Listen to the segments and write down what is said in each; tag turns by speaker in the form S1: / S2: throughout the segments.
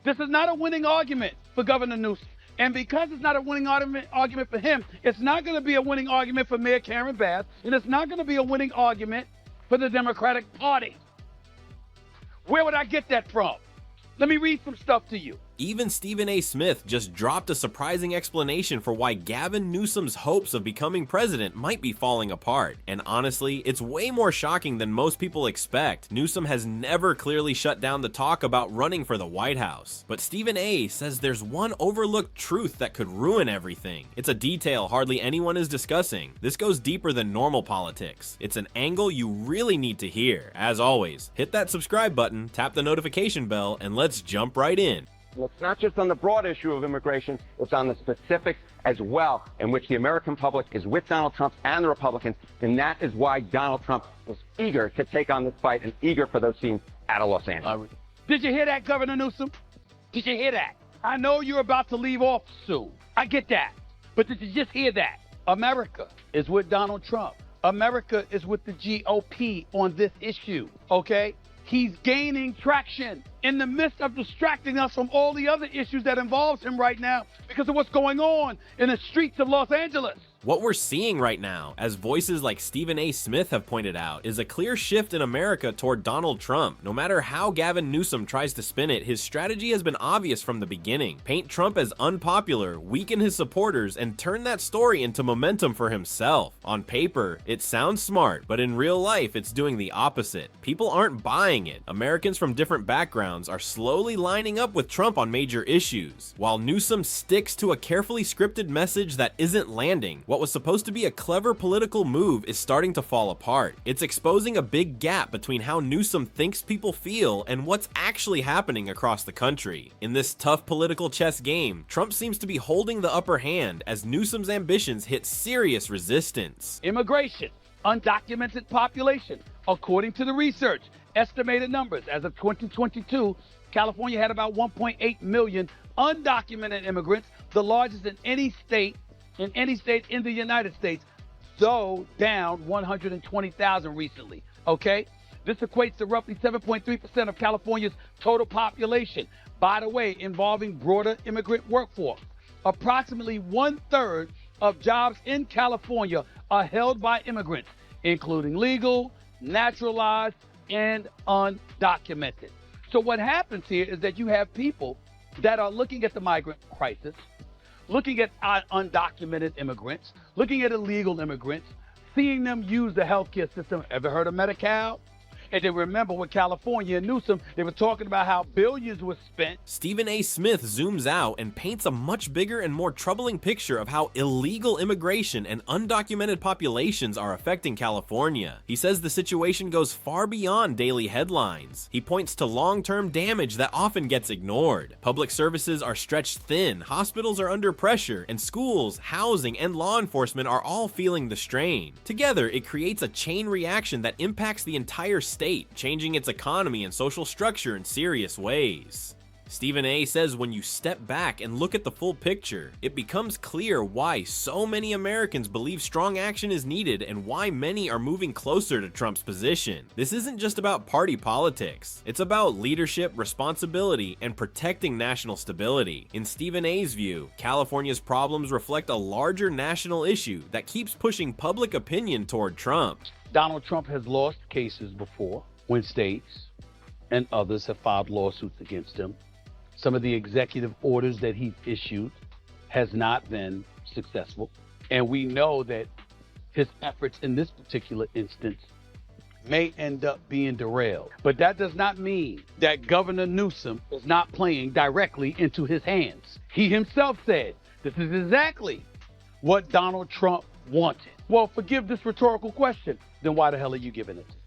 S1: This is not a winning argument for Governor Newsom. And because it's not a winning argument for him, it's not going to be a winning argument for Mayor Karen Bass, and it's not going to be a winning argument for the Democratic Party. Where would I get that from? Let me read some stuff to you.
S2: Even Stephen A. Smith just dropped a surprising explanation for why Gavin Newsom's hopes of becoming president might be falling apart. And honestly, it's way more shocking than most people expect. Newsom has never clearly shut down the talk about running for the White House. But Stephen A. says there's one overlooked truth that could ruin everything. It's a detail hardly anyone is discussing. This goes deeper than normal politics. It's an angle you really need to hear. As always, hit that subscribe button, tap the notification bell, and let's jump right in.
S3: It's not just on the broad issue of immigration, it's on the specifics as well, in which the American public is with Donald Trump and the Republicans, and that is why Donald Trump was eager to take on this fight and eager for those scenes out of Los Angeles.
S1: Did you hear that, Governor Newsom? Did you hear that? I know you're about to leave office soon. I get that. But did you just hear that? America is with Donald Trump. America is with the GOP on this issue, okay? He's gaining traction in the midst of distracting us from all the other issues that involves him right now because of what's going on in the streets of Los Angeles.
S2: What we're seeing right now, as voices like Stephen A. Smith have pointed out, is a clear shift in America toward Donald Trump. No matter how Gavin Newsom tries to spin it, his strategy has been obvious from the beginning. Paint Trump as unpopular, weaken his supporters, and turn that story into momentum for himself. On paper, it sounds smart, but in real life, it's doing the opposite. People aren't buying it. Americans from different backgrounds are slowly lining up with Trump on major issues, while Newsom sticks to a carefully scripted message that isn't landing. What was supposed to be a clever political move is starting to fall apart. It's exposing a big gap between how Newsom thinks people feel and what's actually happening across the country. In this tough political chess game, Trump seems to be holding the upper hand as Newsom's ambitions hit serious resistance.
S1: Immigration, undocumented population. According to the research, estimated numbers as of 2022, California had about 1.8 million undocumented immigrants, the largest in any state in the United States, though down 120,000 recently, okay? This equates to roughly 7.3% of California's total population, by the way, involving broader immigrant workforce. Approximately 1/3 of jobs in California are held by immigrants, including legal, naturalized, and undocumented. So what happens here is that you have people that are looking at the migrant crisis, looking at undocumented immigrants, looking at illegal immigrants, seeing them use the healthcare system. Ever heard of Medi-Cal? And then remember with California and Newsom, they were talking about how billions were spent.
S2: Stephen A. Smith zooms out and paints a much bigger and more troubling picture of how illegal immigration and undocumented populations are affecting California. He says the situation goes far beyond daily headlines. He points to long-term damage that often gets ignored. Public services are stretched thin, hospitals are under pressure, and schools, housing, and law enforcement are all feeling the strain. Together, it creates a chain reaction that impacts the entire state, changing its economy and social structure in serious ways. Stephen A. says when you step back and look at the full picture, it becomes clear why so many Americans believe strong action is needed and why many are moving closer to Trump's position. This isn't just about party politics. It's about leadership, responsibility, and protecting national stability. In Stephen A.'s view, California's problems reflect a larger national issue that keeps pushing public opinion toward Trump.
S1: Donald Trump has lost cases before when states and others have filed lawsuits against him. Some of the executive orders that he issued has not been successful. And we know that his efforts in this particular instance may end up being derailed. But that does not mean that Governor Newsom is not playing directly into his hands. He himself said this is exactly what Donald Trump wanted. Well, forgive this rhetorical question. Then why the hell are you giving it to him?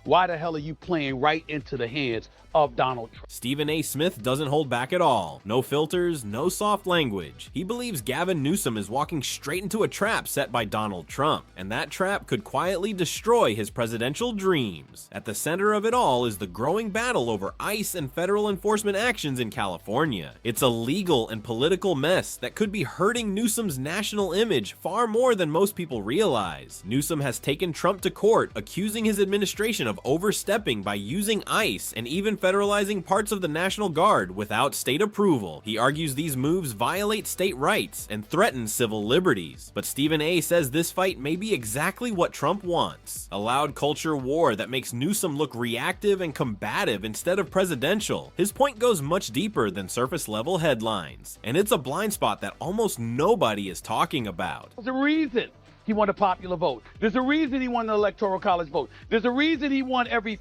S1: Why the hell are you playing right into the hands of Donald Trump?
S2: Stephen A. Smith doesn't hold back at all. No filters, no soft language. He believes Gavin Newsom is walking straight into a trap set by Donald Trump, and that trap could quietly destroy his presidential dreams. At the center of it all is the growing battle over ICE and federal enforcement actions in California. It's a legal and political mess that could be hurting Newsom's national image far more than most people realize. Newsom has taken Trump to court, accusing his administration of overstepping by using ICE and even federalizing parts of the National Guard without state approval. He argues these moves violate state rights and threaten civil liberties. But Stephen A. says this fight may be exactly what Trump wants. A loud culture war that makes Newsom look reactive and combative instead of presidential. His point goes much deeper than surface-level headlines, and it's a blind spot that almost nobody is talking about.
S1: There's a reason he won a popular vote. There's a reason he won the Electoral College vote. There's a reason he won every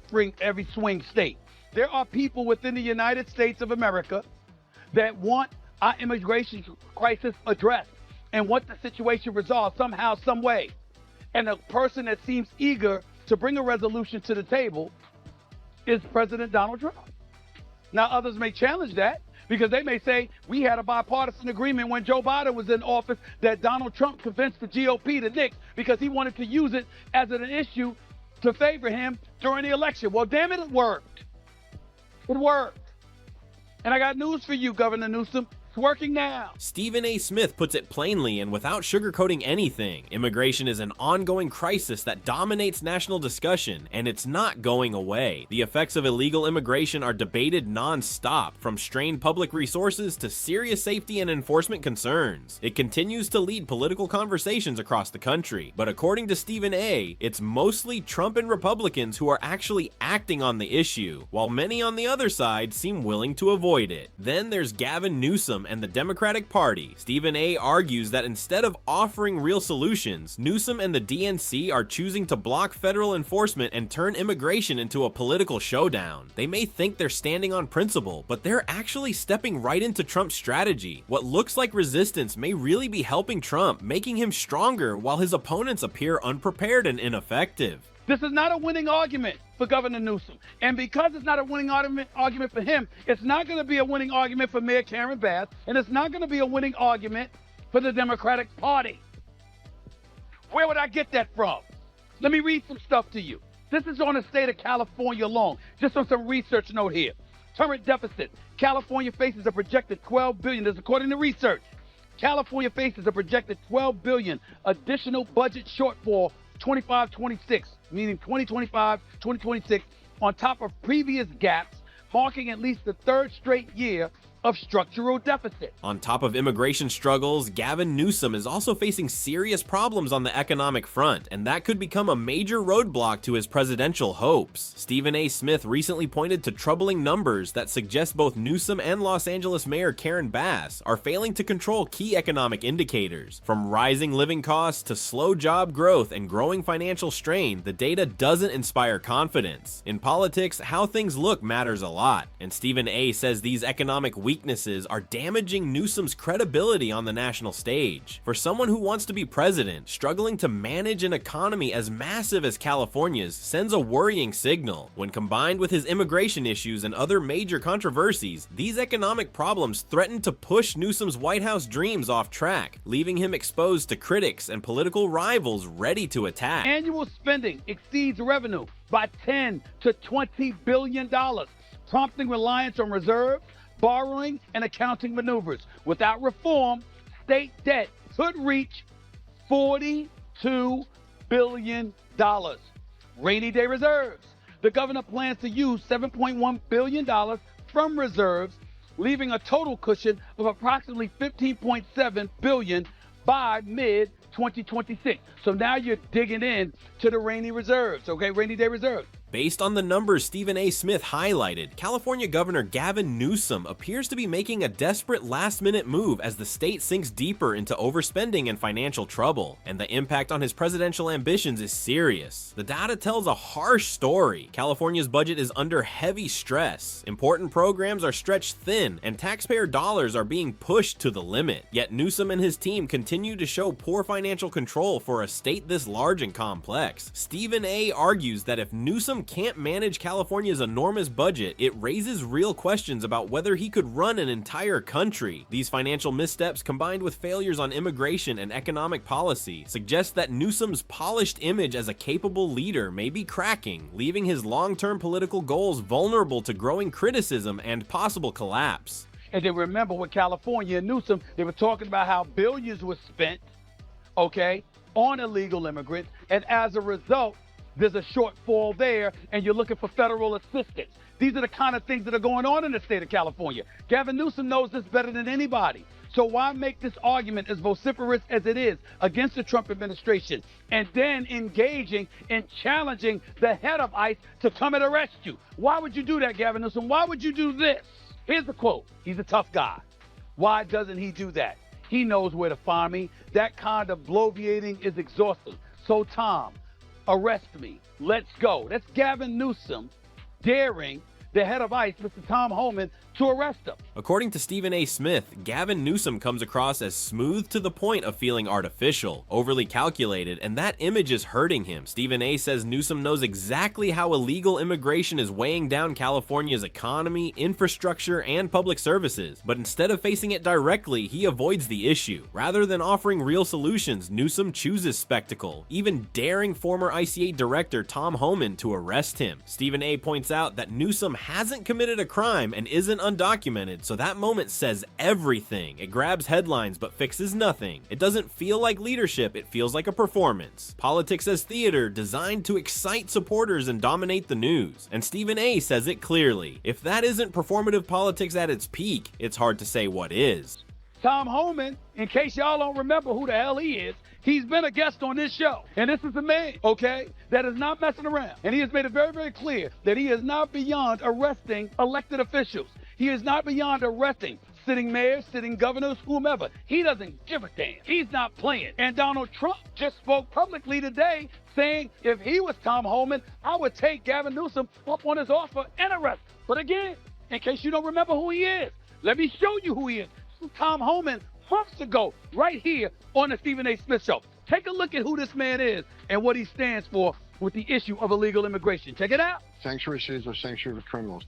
S1: swing state. There are people within the United States of America that want our immigration crisis addressed and want the situation resolved somehow, some way. And the person that seems eager to bring a resolution to the table is President Donald Trump. Now, others may challenge that because they may say we had a bipartisan agreement when Joe Biden was in office that Donald Trump convinced the GOP to nix because he wanted to use it as an issue to favor him during the election. Well, damn it, it worked. It worked. And I got news for you, Governor Newsom. It's working now.
S2: Stephen A. Smith puts it plainly and without sugarcoating anything. Immigration is an ongoing crisis that dominates national discussion, and it's not going away. The effects of illegal immigration are debated non-stop, from strained public resources to serious safety and enforcement concerns. It continues to lead political conversations across the country, but according to Stephen A., it's mostly Trump and Republicans who are actually acting on the issue, while many on the other side seem willing to avoid it. Then there's Gavin Newsom and the Democratic Party. Stephen A. argues that instead of offering real solutions, Newsom and the DNC are choosing to block federal enforcement and turn immigration into a political showdown. They may think they're standing on principle, but they're actually stepping right into Trump's strategy. What looks like resistance may really be helping Trump, making him stronger while his opponents appear unprepared and ineffective.
S1: This is not a winning argument for Governor Newsom. And because it's not a winning argument for him, it's not going to be a winning argument for Mayor Karen Bass, and it's not going to be a winning argument for the Democratic Party. Where would I get that from? Let me read some stuff to you. This is on the state of California alone, just on some research note here. Current deficit. California faces a projected $12 billion. This is according to research. California faces a projected $12 billion additional budget shortfall 25-26, meaning 2025-2026, on top of previous gaps, marking at least the third straight year of structural deficit.
S2: On top of immigration struggles, Gavin Newsom is also facing serious problems on the economic front, and that could become a major roadblock to his presidential hopes. Stephen A. Smith recently pointed to troubling numbers that suggest both Newsom and Los Angeles Mayor Karen Bass are failing to control key economic indicators. From rising living costs to slow job growth and growing financial strain, the data doesn't inspire confidence. In politics, how things look matters a lot, and Stephen A. says these economic weaknesses are damaging Newsom's credibility on the national stage. For someone who wants to be president, struggling to manage an economy as massive as California's sends a worrying signal. When combined with his immigration issues and other major controversies, these economic problems threaten to push Newsom's White House dreams off track, leaving him exposed to critics and political rivals ready to attack.
S1: Annual spending exceeds revenue by $10 to $20 billion, prompting reliance on reserves, borrowing, and accounting maneuvers. Without reform, state debt could reach $42 billion. Rainy day reserves. The governor plans to use $7.1 billion from reserves, leaving a total cushion of approximately $15.7 billion by mid-2026. So now you're digging in to the rainy reserves, okay? Rainy day reserves.
S2: Based on the numbers Stephen A. Smith highlighted, California Governor Gavin Newsom appears to be making a desperate last-minute move as the state sinks deeper into overspending and financial trouble, and the impact on his presidential ambitions is serious. The data tells a harsh story. California's budget is under heavy stress, important programs are stretched thin, and taxpayer dollars are being pushed to the limit. Yet Newsom and his team continue to show poor financial control for a state this large and complex. Stephen A. argues that if Newsom can't manage California's enormous budget, it raises real questions about whether he could run an entire country. These financial missteps, combined with failures on immigration and economic policy, suggest that Newsom's polished image as a capable leader may be cracking, leaving his long-term political goals vulnerable to growing criticism and possible collapse.
S1: And then remember with California and Newsom, they were talking about how billions were spent, okay, on illegal immigrants, and as a result, there's a shortfall there and you're looking for federal assistance. These are the kind of things that are going on in the state of California. Gavin Newsom knows this better than anybody. So why make this argument as vociferous as it is against the Trump administration and then engaging in challenging the head of ICE to come and arrest you? Why would you do that, Gavin Newsom? Why would you do this? Here's the quote. He's a tough guy. Why doesn't he do that? He knows where to find me. That kind of bloviating is exhausting. So Tom, arrest me. Let's go. That's Gavin Newsom daring the head of ICE, Mr. Tom Homan, to arrest him.
S2: According to Stephen A. Smith, Gavin Newsom comes across as smooth to the point of feeling artificial, overly calculated, and that image is hurting him. Stephen A. says Newsom knows exactly how illegal immigration is weighing down California's economy, infrastructure, and public services, but instead of facing it directly, he avoids the issue. Rather than offering real solutions, Newsom chooses spectacle, even daring former ICA director Tom Homan to arrest him. Stephen A. points out that Newsom hasn't committed a crime and isn't undocumented, so that moment says everything. It grabs headlines but fixes nothing. It doesn't feel like leadership, it feels like a performance. Politics as theater designed to excite supporters and dominate the news. And Stephen A. says it clearly. If that isn't performative politics at its peak, it's hard to say what is.
S1: Tom Homan, in case y'all don't remember who the hell he is, he's been a guest on this show. And this is a man, okay, that is not messing around. And he has made it very, very clear that he is not beyond arresting elected officials. He is not beyond arresting sitting mayors, sitting governors, whomever. He doesn't give a damn. He's not playing. And Donald Trump just spoke publicly today saying if he was Tom Homan, I would take Gavin Newsom up on his offer and arrest him. But again, in case you don't remember who he is, let me show you who he is. Tom Homan months ago, right here on the Stephen A. Smith Show. Take a look at who this man is and what he stands for with the issue of illegal immigration. Check it out.
S4: Sanctuary cities are sanctuary for criminals.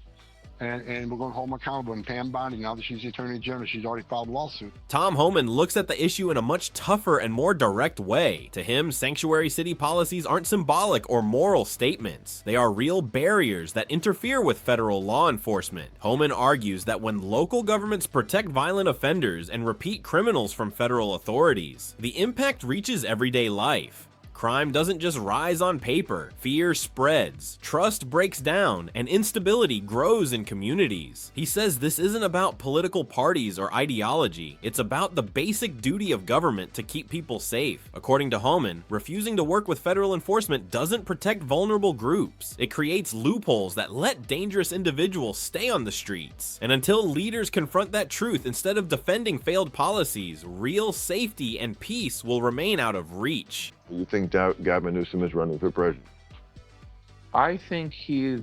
S4: And we're going to hold them accountable. And Pam Bondi, now that she's the Attorney General, she's already filed a lawsuit.
S2: Tom Homan looks at the issue in a much tougher and more direct way. To him, sanctuary city policies aren't symbolic or moral statements. They are real barriers that interfere with federal law enforcement. Homan argues that when local governments protect violent offenders and repeat criminals from federal authorities, the impact reaches everyday life. Crime doesn't just rise on paper, fear spreads, trust breaks down, and instability grows in communities. He says this isn't about political parties or ideology, it's about the basic duty of government to keep people safe. According to Homan, refusing to work with federal enforcement doesn't protect vulnerable groups. It creates loopholes that let dangerous individuals stay on the streets. And until leaders confront that truth instead of defending failed policies, real safety and peace will remain out of reach.
S5: You think Gavin Newsom is running for president?
S6: I think he's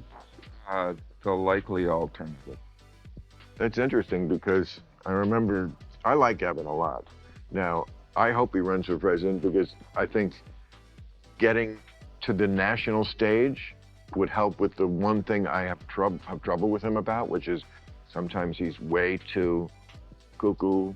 S6: the likely alternative.
S5: That's interesting because I like Gavin a lot. Now, I hope he runs for president because I think getting to the national stage would help with the one thing I have trouble with him about, which is sometimes he's way too cuckoo,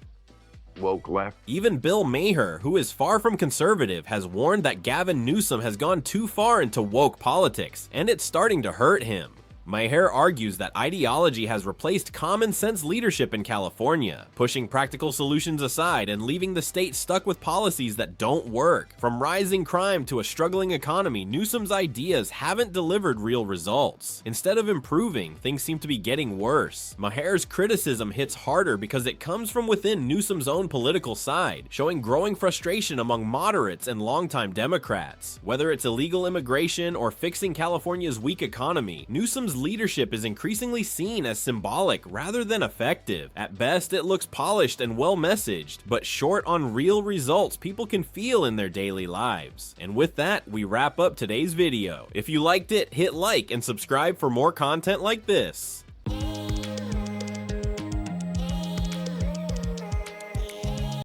S5: woke left.
S2: Even Bill Maher, who is far from conservative, has warned that Gavin Newsom has gone too far into woke politics, and it's starting to hurt him. Maher argues that ideology has replaced common sense leadership in California, pushing practical solutions aside and leaving the state stuck with policies that don't work. From rising crime to a struggling economy, Newsom's ideas haven't delivered real results. Instead of improving, things seem to be getting worse. Maher's criticism hits harder because it comes from within Newsom's own political side, showing growing frustration among moderates and longtime Democrats. Whether it's illegal immigration or fixing California's weak economy, Newsom's leadership is increasingly seen as symbolic rather than effective. At best, it looks polished and well-messaged, but short on real results people can feel in their daily lives. And with that, we wrap up today's video. If you liked it, hit like and subscribe for more content like this.